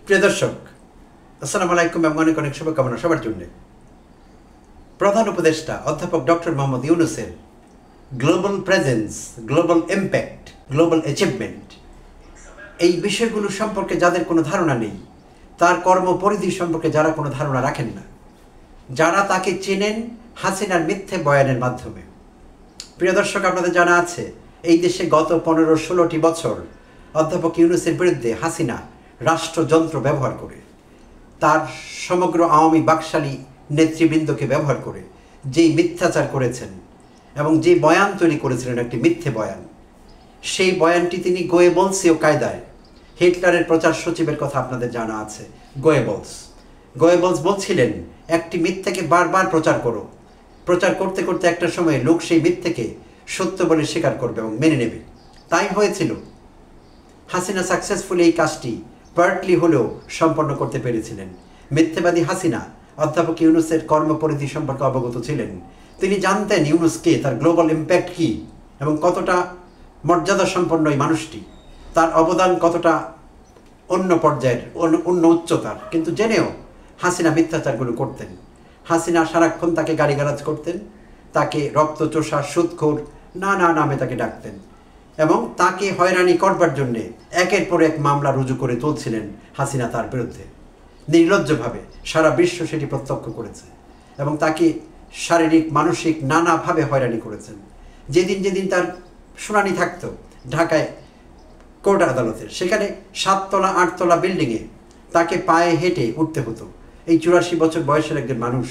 প্রিয় দর্শক, আসসালামু আলাইকুম এবং অনেক অনেক শুভকামনা সবার জন্য। প্রধান উপদেষ্টা অধ্যাপক ডক্টর মোহাম্মদ ইউনূসের global presence, global impact, global achievement, এই বিষয়গুলো সম্পর্কে যাদের কোনো ধারণা নেই, তার কর্মপরিধি সম্পর্কে যারা কোনো ধারণা রাখেন না, যারা তাকে চেনেন হাসিনার মিথ্যে বয়ানের মাধ্যমে। প্রিয় দর্শক, আপনাদের জানা আছে এই দেশে গত 15-16টি বছর অধ্যাপক ইউনূসের বিরুদ্ধে হাসিনা রাষ্ট্রযন্ত্র ব্যবহার করে, তার সমগ্র আওয়ামী বাকশালী নেতৃবৃন্দকে ব্যবহার করে যেই মিথ্যাচার করেছেন এবং যে বয়ান তৈরি করেছিলেন, একটি মিথ্যে বয়ান, সেই বয়ানটি তিনি গোয়েবলসীয় কায়দায়, হিটলারের প্রচার সচিবের কথা আপনাদের জানা আছে, গোয়েবলস বলছিলেন একটি মিথ্যাকে বারবার প্রচার করো, প্রচার করতে করতে একটা সময় লোক সেই মিথ্যাকে সত্য বলে স্বীকার করবে এবং মেনে নেবে। তাই হয়েছিল। হাসিনা সাকসেসফুলি এই কাজটি পার্টলি হলেও সম্পন্ন করতে পেরেছিলেন। মিথ্যাবাদী হাসিনা অধ্যাপক ইউনূসের কর্মপরিধি সম্পর্কে অবগত ছিলেন। তিনি জানতেন ইউনূসকে, তার গ্লোবাল ইম্প্যাক্ট কী এবং কতটা মর্যাদা সম্পন্ন এই মানুষটি, তার অবদান কতটা অন্য পর্যায়ের, অন্য উচ্চতার, কিন্তু জেনেও হাসিনা মিথ্যাচারগুলো করতেন। হাসিনা সারাক্ষণ তাকে গালিগালাজ করতেন, তাকে রক্তচোষা, সুদখোর নানা নামে তাকে ডাকতেন এবং তাকে হয়রানি করবার জন্যে একের পর এক মামলা রুজু করে তুলছিলেন হাসিনা তার বিরুদ্ধে। নির্লজ্জভাবে সারা বিশ্ব সেটি প্রত্যক্ষ করেছে এবং তাকে শারীরিক মানসিক নানাভাবে হয়রানি করেছেন। যেদিন যেদিন তার শুনানি থাকতো ঢাকায় কোর্ট আদালতের, সেখানে 7 তলা 8 তলা বিল্ডিংয়ে তাকে পায়ে হেঁটে উঠতে হতো। এই 84 বছর বয়সের একজন মানুষ,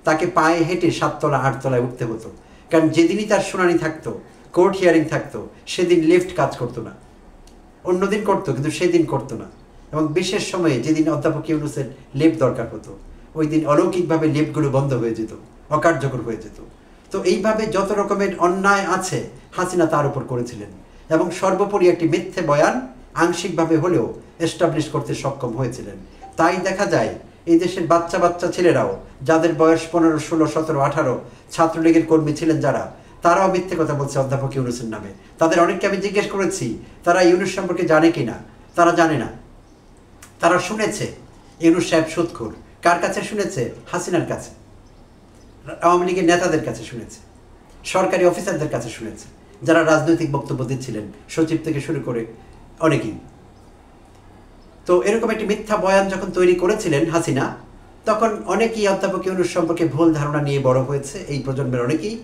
তাকে পায়ে হেঁটে 7 তলা 8 তলায় উঠতে হতো। কারণ যেদিনই তার শুনানি থাকতো, কোর্ট হিয়ারিং থাকতো, সেদিন লিফট কাজ করতো না। অন্যদিন করতো, কিন্তু সেদিন করতো না। এবং বিশেষ সময়ে যেদিন অধ্যাপক ইউনূসের লিফট দরকার হতো, ওই দিন অলৌকিকভাবে লিফটগুলো বন্ধ হয়ে যেত, অকার্যকর হয়ে যেত। তো এইভাবে যত রকমের অন্যায় আছে হাসিনা তার উপর করেছিলেন এবং সর্বোপরি একটি মিথ্যে বয়ান আংশিকভাবে হলেও এস্টাবলিশ করতে সক্ষম হয়েছিলেন। তাই দেখা যায় এই দেশের বাচ্চা বাচ্চা ছেলেরাও, যাদের বয়স 15, 16, 17, 18, ছাত্রলীগের কর্মী ছিলেন যারা, তারাও মিথ্যে কথা বলছে অধ্যাপক ইউনূসের নামে। তাদের অনেককে আমি জিজ্ঞেস করেছি তারা ইউনূস সম্পর্কে জানে কি না। তারা জানে না। তারা শুনেছে ইউনূস সাহেব সুদখোর। কার কাছে শুনেছে? হাসিনার কাছে, আওয়ামী লীগের নেতাদের কাছে শুনেছে, সরকারি অফিসারদের কাছে শুনেছে, যারা রাজনৈতিক বক্তব্য দিচ্ছিলেন, সচিব থেকে শুরু করে অনেকেই। তো এরকম একটি মিথ্যা বয়ান যখন তৈরি করেছিলেন হাসিনা, তখন অনেকেই অধ্যাপক ইউনূস সম্পর্কে ভুল ধারণা নিয়ে বড় হয়েছে। এই প্রজন্মের অনেকেই,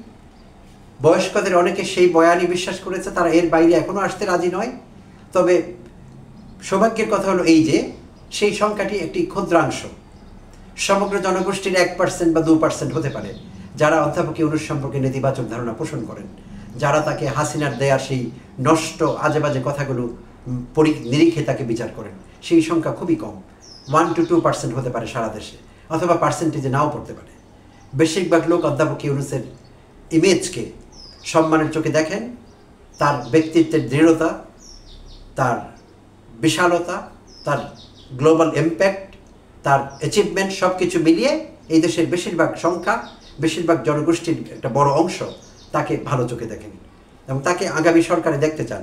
বয়স্কদের অনেকে সেই বয়ানই বিশ্বাস করেছে। তারা এর বাইরে এখনও আসতে রাজি নয়। তবে সৌভাগ্যের কথা হলো এই যে সেই সংখ্যাটি একটি ক্ষুদ্রাংশ, সমগ্র জনগোষ্ঠীর 1% বা 2% হতে পারে, যারা অধ্যাপক ইউনূস সম্পর্কে নেতিবাচক ধারণা পোষণ করেন, যারা তাকে হাসিনার দেয়া সেই নষ্ট আজে বাজে কথাগুলো নিরীক্ষে তাকে বিচার করেন। সেই সংখ্যা খুবই কম, 1 to 2% হতে পারে সারা দেশে, অথবা পার্সেন্টেজে নাও পড়তে পারে। বেশিরভাগ লোক অধ্যাপক ইউনূসের ইমেজকে সম্মানের চোখে দেখেন, তার ব্যক্তিত্বের দৃঢ়তা, তার বিশালতা, তার গ্লোবাল ইম্প্যাক্ট, তার অ্যাচিভমেন্ট, সব কিছু মিলিয়ে এই দেশের বেশিরভাগ জনগোষ্ঠীর একটা বড় অংশ তাকে ভালো চোখে দেখেন এবং তাকে আগামী সরকারে দেখতে চান,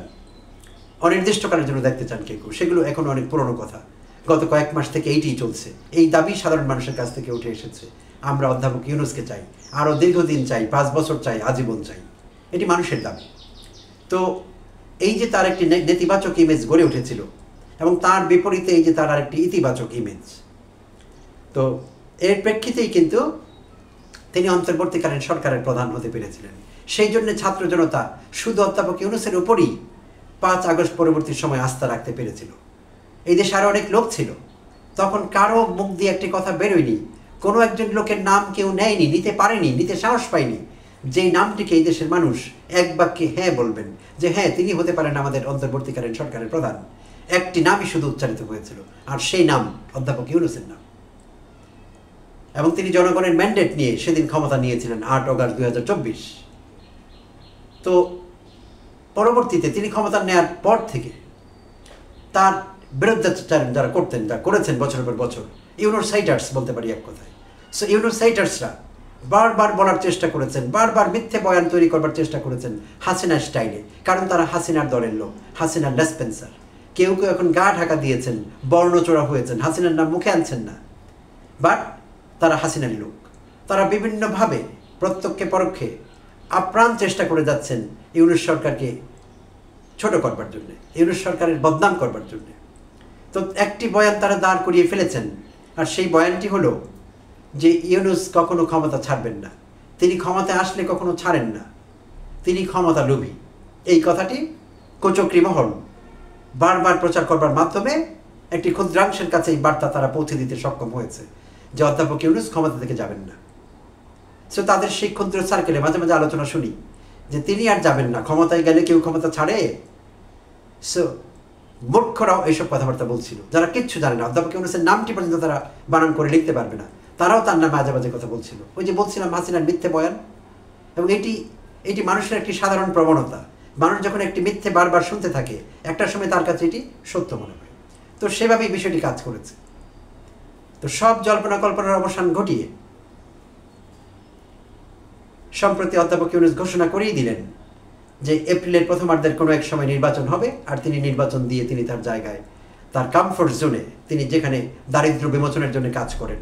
অনির্দিষ্টকালের জন্য দেখতে চান কেউ। সেগুলো এখন অনেক পুরনো কথা। গত কয়েক মাস থেকে এইটিই চলছে। এই দাবি সাধারণ মানুষের কাছ থেকে উঠে এসেছে। আমরা অধ্যাপক ইউনূসকে চাই, আরও দীর্ঘদিন চাই, 5 বছর চাই, আজীবন চাই। এটি মানুষের দাবি। তো এই যে তার একটি নেতিবাচক ইমেজ গড়ে উঠেছিল এবং তার বিপরীতে এই যে তার আরেকটি ইতিবাচক ইমেজ, তো এর প্রেক্ষিতেই কিন্তু তিনি অন্তর্বর্তীকালীন সরকারের প্রধান হতে পেরেছিলেন। সেই জন্য ছাত্র জনতা শুধু অধ্যাপক ইউনূসের উপরই 5 আগস্ট পরবর্তী সময় আস্থা রাখতে পেরেছিল। এই দেশে আরও অনেক লোক ছিল, তখন কারো মুখ দিয়ে একটি কথা বেরোয়নি, কোনো একজন লোকের নাম কেউ নেয়নি, নিতে পারেনি, নিতে সাহস পায়নি, যেই নামটিকে এই দেশের মানুষ এক বাক্যে হ্যাঁ বলবেন যে হ্যাঁ তিনি হতে পারেন আমাদের অন্তর্বর্তীকালীন সরকারের প্রধান। একটি নামই শুধু উচ্চারিত হয়েছিল, আর সেই নাম অধ্যাপক ইউনূসের নাম। এবং তিনি জনগণের ম্যান্ডেট নিয়ে সেদিন ক্ষমতা নিয়েছিলেন 8 অগাস্ট 2024। তো পরবর্তীতে তিনি ক্ষমতা নেওয়ার পর থেকে তার বিরুদ্ধাচার যারা করেছেন বছরের পর বছর, ইউনোসাইটার্স বলতে পারি এক কথায়। সো ইউনোসাইটার্সরা বারবার বলার চেষ্টা করেছেন, বারবার মিথ্যে বয়ান তৈরি করবার চেষ্টা করেছেন হাসিনার স্টাইলে, কারণ তারা হাসিনার দলের লোক, হাসিনার লেসপেন্সার। কেউ কেউ এখন গা ঢাকা দিয়েছেন, বর্ণচোরা হয়েছেন, হাসিনার নাম মুখে আনছেন না, বাট তারা হাসিনার লোক। তারা বিভিন্নভাবে প্রত্যক্ষে পরোক্ষে আপ্রাণ চেষ্টা করে যাচ্ছেন ইউনূস সরকারকে ছোট করবার জন্যে, ইউনূস সরকারের বদনাম করবার জন্যে। তো একটি বয়ান তারা দাঁড় করিয়ে ফেলেছেন, আর সেই বয়ানটি হলো যে ইউনূস কখনো ক্ষমতা ছাড়বেন না, তিনি ক্ষমতায় আসলে কখনো ছাড়েন না, তিনি ক্ষমতা লোভী। এই কথাটি কুচক্রী মহল বারবার প্রচার করবার মাধ্যমে একটি ক্ষুদ্রাংশের কাছে এই বার্তা তারা পৌঁছে দিতে সক্ষম হয়েছে যে অধ্যাপক ইউনূস ক্ষমতা থেকে যাবেন না। সো তাদের সেই ক্ষুদ্র সার্কেলে মাঝে মাঝে আলোচনা শুনি যে তিনি আর যাবেন না, ক্ষমতায় গেলে কেউ ক্ষমতা ছাড়ে। সো মূর্খরাও এইসব কথাবার্তা বলছিল, যারা কিচ্ছু জানে না, অধ্যাপক ইউনূসের নামটি পর্যন্ত তারা বানান করে লিখতে পারবে না, তারাও তার নামে আজে বাজে কথা বলছিল। ওই যে বলছিলাম হাসিনার মিথ্যে বয়ান, এবং এটি মানুষের একটি সাধারণ প্রবণতা। মানুষ যখন একটি মিথ্যে বারবার শুনতে থাকে, একটা সময় তার কাছে এটি সত্য মনে হয়। তো সেভাবেই বিষয়টি কাজ করেছে। তো সব জল্পনা কল্পনার অবসান ঘটিয়ে সম্প্রতি অধ্যাপক ইউনূস ঘোষণা করেই দিলেন যে এপ্রিলের প্রথমার্ধের কোনো এক সময় নির্বাচন হবে, আর তিনি নির্বাচন দিয়ে তিনি তার জায়গায়, তার কমফোর্ট জোনে, তিনি যেখানে দারিদ্র্য বিমোচনের জন্য কাজ করেন,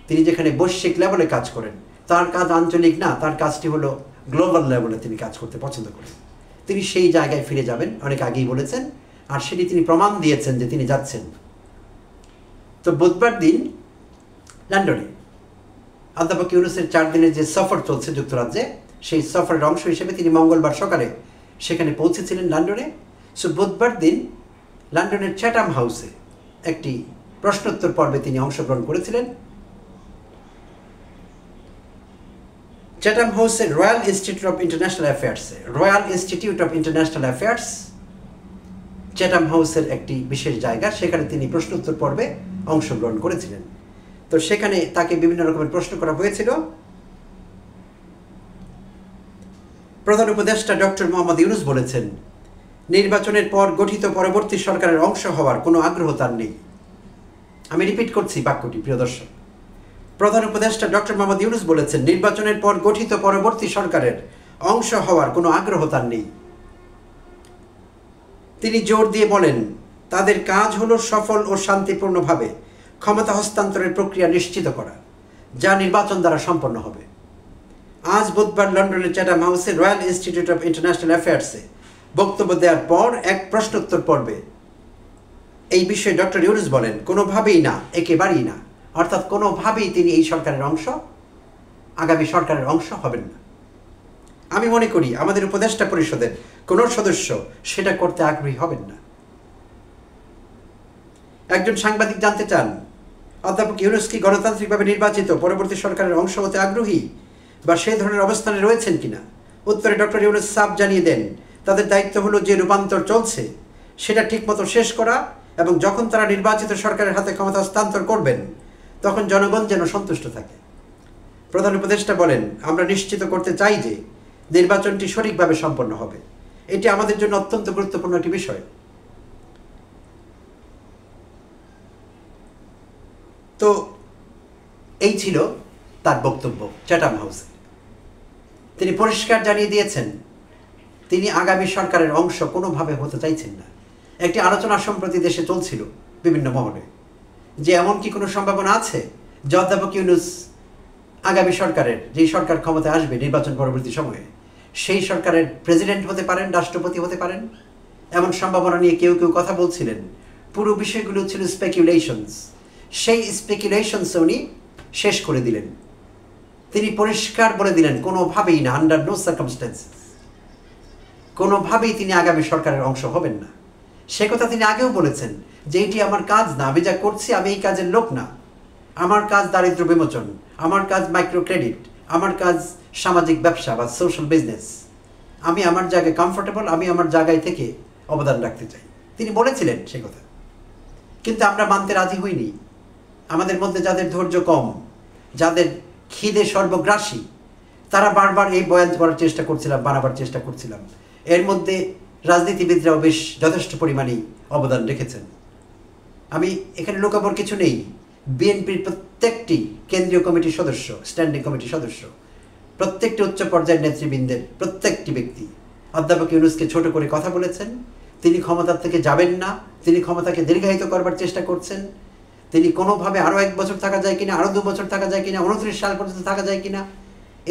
তিনি যেখানে বৈশ্বিক লেভেলে কাজ করেন, তার কাজ আঞ্চলিক না, তার কাজটি হলো গ্লোবাল লেভেলে তিনি কাজ করতে পছন্দ করেন। তিনি সেই জায়গায় ফিরে যাবেন, অনেক আগেই বলেছেন, আর সেটি তিনি প্রমাণ দিয়েছেন যে তিনি যাচ্ছেন। তো বুধবার দিন লন্ডনে অধ্যাপক ইউনূসের 4 দিনের যে সফর চলছে যুক্তরাজ্যে, সেই সফরের অংশ হিসেবে তিনি মঙ্গলবার সকালে সেখানে পৌঁছেছিলেন লন্ডনে। সো বুধবার দিন লন্ডনের চ্যাটাম হাউসে একটি প্রশ্নোত্তর পর্বে তিনি অংশগ্রহণ করেছিলেন। চ্যাটাম হাউসের royal institute of international affairs Chatham হাউসের একটি বিশেষ জায়গা, সেখানে তিনি প্রশ্নোত্তর পর্বে অংশগ্রহণ করেছিলেন। তো সেখানে তাকে বিভিন্ন রকমের প্রশ্ন করা হয়েছিল। প্রধান উপদেষ্টা ডক্টর মোহাম্মদ ইউনূস বলেছেন, নির্বাচনের পর গঠিত পরবর্তী সরকারের অংশ হওয়ার কোনো আগ্রহ তার নেই। আমি রিপিট করছি বাক্যটি, প্রিয় দর্শক। প্রধান উপদেষ্টা ডক্টর মোহাম্মদ ইউনূস বলেছেন, নির্বাচনের পর গঠিত পরবর্তী সরকারের অংশ হওয়ার কোনো আগ্রহ তার নেই। তিনি জোর দিয়ে বলেন, তাদের কাজ হলো সফল ও শান্তিপূর্ণভাবে ক্ষমতা হস্তান্তরের প্রক্রিয়া নিশ্চিত করা, যা নির্বাচন দ্বারা সম্পন্ন হবে। আজ বুধবার লন্ডনের চ্যাটাম হাউসে রয়্যাল ইনস্টিটিউট অফ ইন্টারন্যাশনাল অ্যাফেয়ার্সে বক্তব্য দেওয়ার পর এক প্রশ্নোত্তর পর্বে এই বিষয়ে ডক্টর ইউনূস বলেন, কোনোভাবেই না, একেবারেই না, অর্থাৎ কোনোভাবেই তিনি এই সরকারের অংশ, আগামী সরকারের অংশ হবেন না। আমি মনে করি আমাদের উপদেষ্টা পরিষদের কোনো সদস্য সেটা করতে আগ্রহী হবেন না। একজন সাংবাদিক জানতে চান, অধ্যাপক ইউনূস কি গণতান্ত্রিকভাবে নির্বাচিত পরবর্তী সরকারের অংশ হতে আগ্রহী বা সেই ধরনের অবস্থানে রয়েছেন কিনা? উত্তরে ডক্টর ইউনূস সাফ জানিয়ে দেন, তাদের দায়িত্ব হলো যে রূপান্তর চলছে সেটা ঠিকমতো শেষ করা, এবং যখন তারা নির্বাচিত সরকারের হাতে ক্ষমতা হস্তান্তর করবেন তখন জনগণ যেন সন্তুষ্ট থাকে। প্রধান উপদেষ্টা বলেন, আমরা নিশ্চিত করতে চাই যে নির্বাচনটি সঠিকভাবে সম্পন্ন হবে। এটি আমাদের জন্য অত্যন্ত গুরুত্বপূর্ণ একটি বিষয়। তো এই ছিল তার বক্তব্য চ্যাটাম হাউসে। তিনি পরিষ্কার জানিয়ে দিয়েছেন তিনি আগামী সরকারের অংশ কোনোভাবে হতে চাইছেন না। একটি আলোচনা সম্প্রতি দেশে চলছিল বিভিন্ন মহলে যে এমন কি কোনো সম্ভাবনা আছে যে অধ্যাপক ইউনূস আগামী সরকারের, যেই সরকার ক্ষমতায় আসবে নির্বাচন পরবর্তী সময়ে, সেই সরকারের প্রেসিডেন্ট হতে পারেন, রাষ্ট্রপতি হতে পারেন। এমন সম্ভাবনা নিয়ে কেউ কেউ কথা বলছিলেন। পুরো বিষয়গুলো ছিল স্পেকুলেশনস। সেই স্পেকুলেশনস উনি শেষ করে দিলেন। তিনি পরিষ্কার বলে দিলেন, কোনোভাবেই না, আন্ডার নো সার্কামস্টেন্সেস কোনোভাবেই তিনি আগামী সরকারের অংশ হবেন না। সে কথা তিনি আগেও বলেছেন যে এটি আমার কাজ না, আমি যা করছি আমি এই কাজের লোক না। আমার কাজ দারিদ্র্য বিমোচন, আমার কাজ মাইক্রো ক্রেডিট, আমার কাজ সামাজিক ব্যবসা বা সোশ্যাল বিজনেস। আমি আমার জায়গায় কমফোর্টেবল, আমি আমার জায়গায় থেকে অবদান রাখতে চাই। তিনি বলেছিলেন সে কথা, কিন্তু আমরা মানতে রাজি হইনি। আমাদের মধ্যে যাদের ধৈর্য কম, যাদের খিদে সর্বগ্রাসী, তারা বারবার এই বয়ান করার চেষ্টা করছিলাম, বানাবার চেষ্টা করছিলাম। এর মধ্যে রাজনীতিবিদরাও বেশ যথেষ্ট পরিমাণেই অবদান রেখেছেন। আমি এখানে লুকাবার কিছু নেই। বিএনপির প্রত্যেকটি কেন্দ্রীয় কমিটির সদস্য, স্ট্যান্ডিং কমিটির সদস্য, প্রত্যেকটি উচ্চ পর্যায়ের নেতৃবৃন্দের প্রত্যেকটি ব্যক্তি অধ্যাপক ইউনূসকে ছোট করে কথা বলেছেন। তিনি ক্ষমতার থেকে যাবেন না, তিনি ক্ষমতাকে দীর্ঘায়িত করবার চেষ্টা করছেন, তিনি কোনোভাবে আরও 1 বছর থাকা যায় কিনা, আরও 2 বছর থাকা যায় কিনা, 29 সাল পর্যন্ত থাকা যায় কিনা,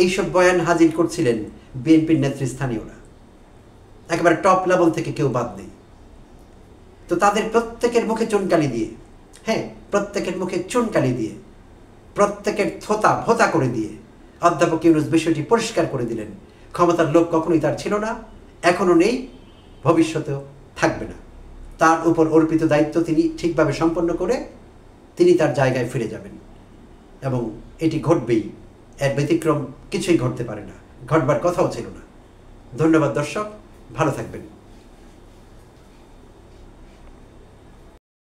এইসব বয়ান হাজির করছিলেন বিএনপির নেতৃস্থানীয়রা, একেবারে টপ লেভেল থেকে কেউ বাদ নেই। তো তাদের প্রত্যেকের মুখে চুনকালি দিয়ে, হ্যাঁ প্রত্যেকের মুখে চুনকালি দিয়ে, প্রত্যেকের থোতা ভোতা করে দিয়ে অধ্যাপক ইউনূস বিষয়টি পরিষ্কার করে দিলেন, ক্ষমতার লোভ কখনোই তার ছিল না, এখনও নেই, ভবিষ্যতেও থাকবে না। তার উপর অর্পিত দায়িত্ব তিনি ঠিকভাবে সম্পন্ন করে তিনি তার জায়গায় ফিরে যাবেন, এবং এটি ঘটবেই, এর ব্যতিক্রম কিছুই ঘটতে পারে না, ঘটবার কথাও ছিল না। ধন্যবাদ দর্শক, ভালো থাকবেন।